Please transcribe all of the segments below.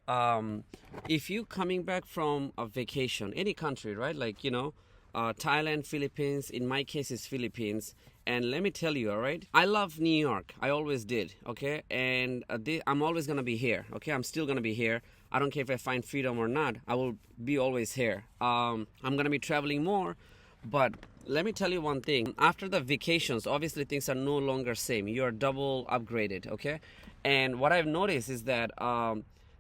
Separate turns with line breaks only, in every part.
um, if you coming back from a vacation, any country, right? Like, Thailand, Philippines. In my case, it's Philippines. And let me tell you, all right, I love New York. I always did, okay? And I'm always gonna be here, okay? I'm still gonna be here. I don't care if I find freedom or not. I will be always here. I'm gonna be traveling more, but let me tell you one thing. After the vacations, obviously things are no longer same. You are double upgraded, okay? And what I've noticed is that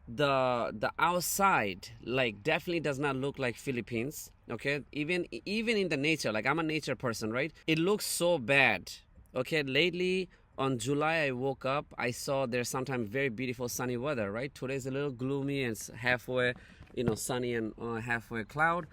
the outside like definitely does not look like Philippines, okay? Even in the nature, like I'm a nature person, right? It looks so bad, okay? Lately on July, I woke up, I saw there's sometimes very beautiful sunny weather, right? Today's a little gloomy and it's halfway, sunny and halfway cloud.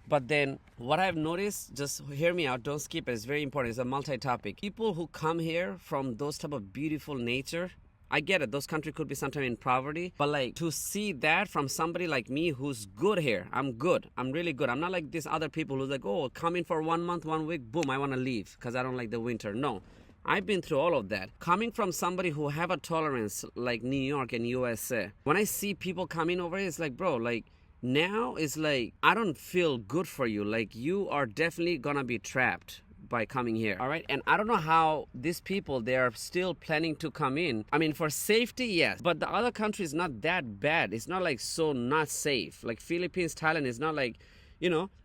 But then what I've noticed, just hear me out, don't skip it, it's very important, it's a multi-topic. People who come here from those type of beautiful nature, I get it, those countries could be sometimes in poverty, but like to see that from somebody like me who's good here, I'm good, I'm really good. I'm not like these other people who's like, oh, come in for 1 month, 1 week, boom, I want to leave because I don't like the winter. No, I've been through all of that. Coming from somebody who have a tolerance like New York and USA, when I see people coming over here, it's like, bro, like, now it's like, I don't feel good for you. Like, you are definitely gonna be trapped by coming here, all right? And I don't know how these people, they are still planning to come in. I mean, for safety, yes, but the other country is not that bad. It's not like so not safe. Like Philippines, Thailand is not like,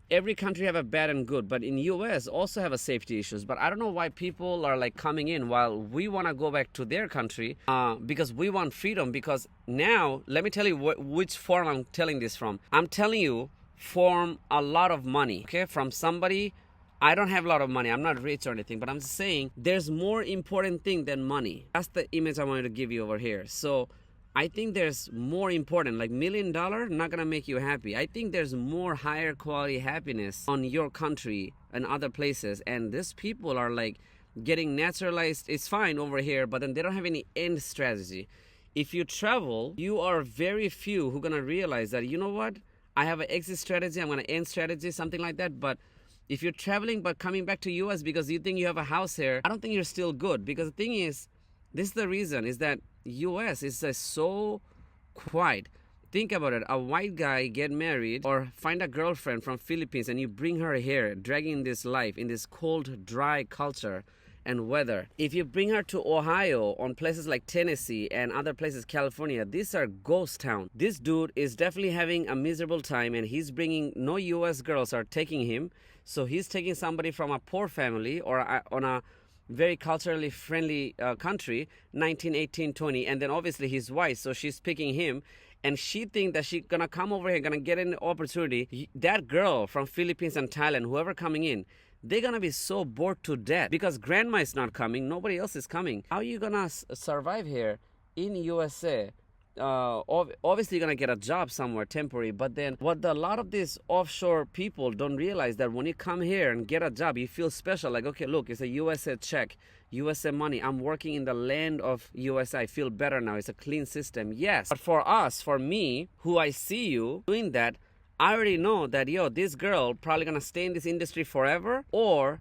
every country have a bad and good, but in US also have a safety issues. But I don't know why people are like coming in while we want to go back to their country because we want freedom. Because now, let me tell you which form I'm telling this from. I'm telling you from a lot of money, okay? From somebody, I don't have a lot of money. I'm not rich or anything, but I'm just saying there's more important thing than money. That's the image I wanted to give you over here. So I think there's more important, like $1 million not gonna make you happy. I think there's more higher quality happiness on your country and other places. And these people are like getting naturalized. It's fine over here, but then they don't have any end strategy. If you travel, you are very few who gonna realize that, you know what? I have an exit strategy, I'm gonna end strategy, something like that. But if you're traveling but coming back to US because you think you have a house here, I don't think you're still good. Because the thing is, this is the reason, is that US is so quiet. Think about it. A white guy get married or find a girlfriend from Philippines and you bring her here, dragging this life in this cold, dry culture and weather. If you bring her to Ohio, on places like Tennessee and other places, California, these are ghost town. This dude is definitely having a miserable time and he's bringing, no US girls are taking him. So he's taking somebody from a poor family or on a very culturally friendly country, 19, 18, 20, and then obviously his wife, so she's picking him, and she think that she gonna come over here, gonna get an opportunity. That girl from Philippines and Thailand, whoever coming in, they're gonna be so bored to death because grandma is not coming, nobody else is coming. How are you gonna survive here in USA? Obviously you're gonna get a job somewhere temporary, but then what a lot of these offshore people don't realize, that when you come here and get a job, you feel special. Like, okay, look, it's a USA check, USA money, I'm working in the land of USA, I feel better now, it's a clean system. Yes, but for us, for me, who I see you doing that, I already know that, this girl probably gonna stay in this industry forever, or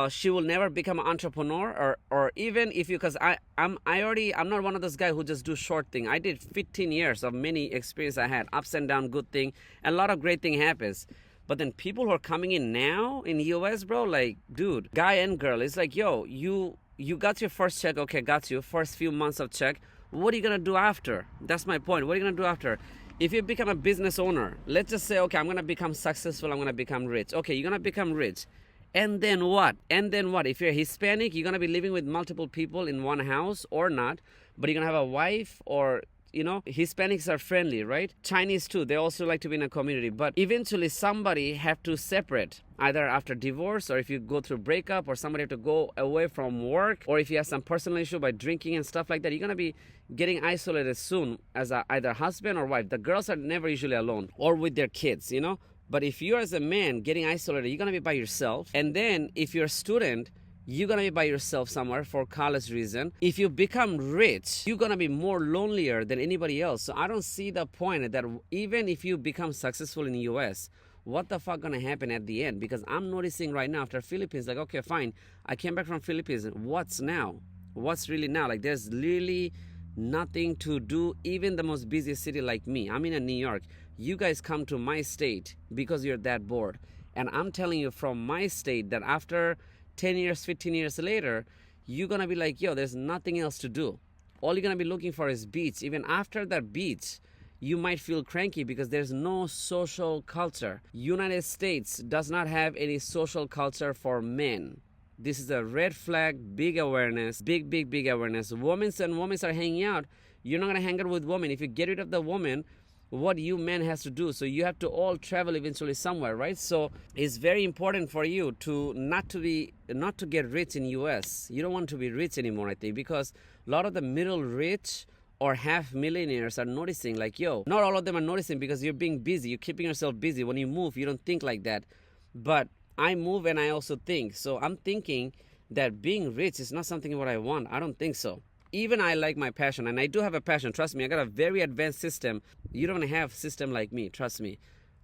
she will never become an entrepreneur, or even if you, because I'm not one of those guys who just do short thing. I did 15 years of many experience. I had ups and down, good thing, and a lot of great thing happens. But then people who are coming in now in US, bro, like, dude, guy and girl, it's like, you got your first check, okay, got you first few months of check. What are you gonna do after? That's my point. What are you gonna do after? If you become a business owner, let's just say, okay, I'm gonna become successful, I'm gonna become rich. Okay, you're gonna become rich. And then what? If you're Hispanic, you're going to be living with multiple people in one house or not, but you're going to have a wife, or, Hispanics are friendly, right? Chinese too, they also like to be in a community, but eventually somebody have to separate, either after divorce, or if you go through breakup, or somebody have to go away from work, or if you have some personal issue by drinking and stuff like that, you're going to be getting isolated soon as either husband or wife. The girls are never usually alone or with their kids, But if you're as a man getting isolated, you're going to be by yourself. And then if you're a student, you're going to be by yourself somewhere for college reason. If you become rich, you're going to be more lonelier than anybody else. So I don't see the point that even if you become successful in the US, what the fuck going to happen at the end? Because I'm noticing right now after Philippines, like, okay, fine, I came back from Philippines. What's now? What's really now? Like, there's really nothing to do, even the most busy city like me. I'm in New York. You guys come to my state because you're that bored. And I'm telling you from my state that after 10 years, 15 years later, you're gonna be like, yo, there's nothing else to do. All you're gonna be looking for is beach. Even after that beach, you might feel cranky because there's no social culture. United States does not have any social culture for men. This is a red flag, big awareness, big awareness. Women and women are hanging out. You're not gonna hang out with women. If you get rid of the woman, what you men has to do, so you have to all travel eventually somewhere, right? So it's very important for you to not to get rich in US. You don't want to be rich anymore, I think, because a lot of the middle rich or half millionaires are noticing, like, yo, not all of them are noticing because you're being busy, you're keeping yourself busy. When you move, you don't think like that. But I move and I also think. So I'm thinking that being rich is not something what I want. I don't think so. Even I like my passion, and I do have a passion. Trust me, I got a very advanced system. You don't have system like me. Trust me.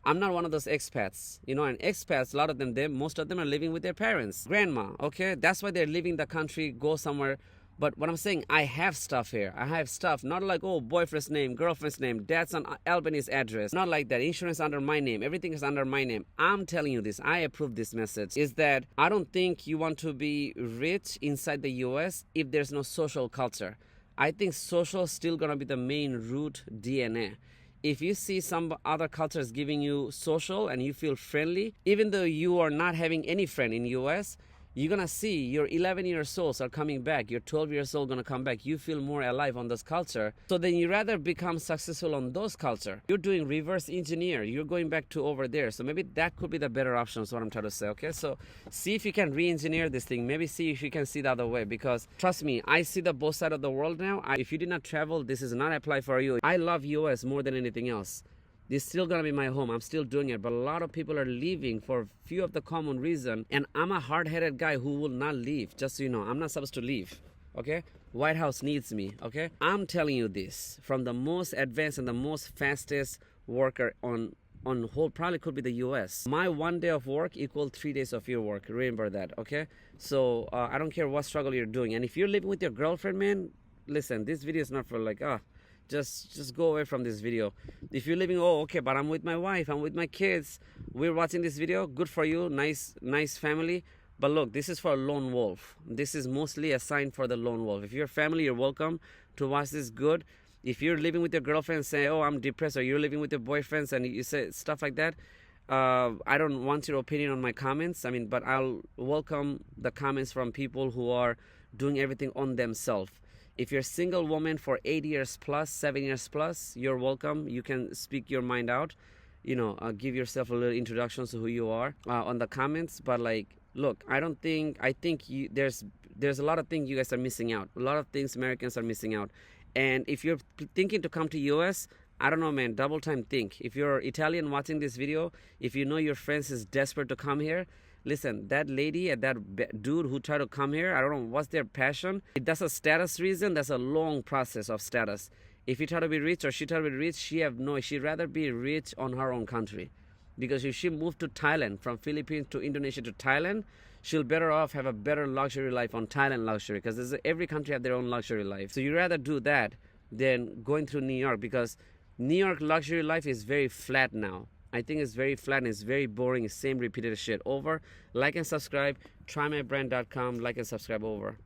I'm not one of those expats. You know, and expats, a lot of them, most of them are living with their parents, grandma. Okay, that's why they're leaving the country, go somewhere. But what I'm saying, I have stuff here. I have stuff, not like, oh, boyfriend's name, girlfriend's name, dad's on Albany's address. Not like that. Insurance under my name. Everything is under my name. I'm telling you this. I approve this message. Is that I don't think you want to be rich inside the US if there's no social culture. I think social is still going to be the main root DNA. If you see some other cultures giving you social and you feel friendly, even though you are not having any friend in US, you're gonna see your 11 years old are coming back, your 12 years old gonna come back. You feel more alive on this culture. So then you rather become successful on those culture. You're doing reverse engineer. You're going back to over there. So maybe that could be the better option is what I'm trying to say, okay? So see if you can re-engineer this thing. Maybe see if you can see the other way, because trust me, I see the both side of the world now. If you did not travel, this is not apply for you. I love US more than anything else. This is still gonna be my home. I'm still doing it, but a lot of people are leaving for a few of the common reason. And I'm a hard-headed guy who will not leave. Just so you know, I'm not supposed to leave. Okay? White House needs me. Okay? I'm telling you this from the most advanced and the most fastest worker on whole probably could be the U.S. My 1 day of work equal 3 days of your work. Remember that. Okay? So I don't care what struggle you're doing. And if you're living with your girlfriend, man, listen. This video is not for like just go away from this video. If you're living, oh, okay, but I'm with my wife, I'm with my kids, we're watching this video, good for you, nice family. But look, this is for a lone wolf. This is mostly a sign for the lone wolf. If you're family, you're welcome to watch this, good. If you're living with your girlfriend and say, oh, I'm depressed, or you're living with your boyfriends and you say stuff like that, I don't want your opinion on my comments. I mean, but I'll welcome the comments from people who are doing everything on themselves. If you're a single woman for 8 years plus, 7 years plus, you're welcome. You can speak your mind out. You know, give yourself a little introduction to who you are on the comments. But like, look, I think there's a lot of things you guys are missing out. A lot of things Americans are missing out. And if you're thinking to come to US, I don't know, man, double time think. If you're Italian watching this video, if you know your friends is desperate to come here, listen, that lady and that dude who tried to come here, I don't know what's their passion. If that's a status reason, that's a long process of status. If you try to be rich or she try to be rich, she'd rather be rich on her own country. Because if she moved to Thailand, from Philippines to Indonesia to Thailand, she'll better off have a better luxury life on Thailand luxury, because every country have their own luxury life. So you'd rather do that than going through New York, because New York luxury life is very flat now. I think it's very flat and it's very boring. It's same repeated shit over. Like and subscribe. TryMyBrand.com. Like and subscribe over.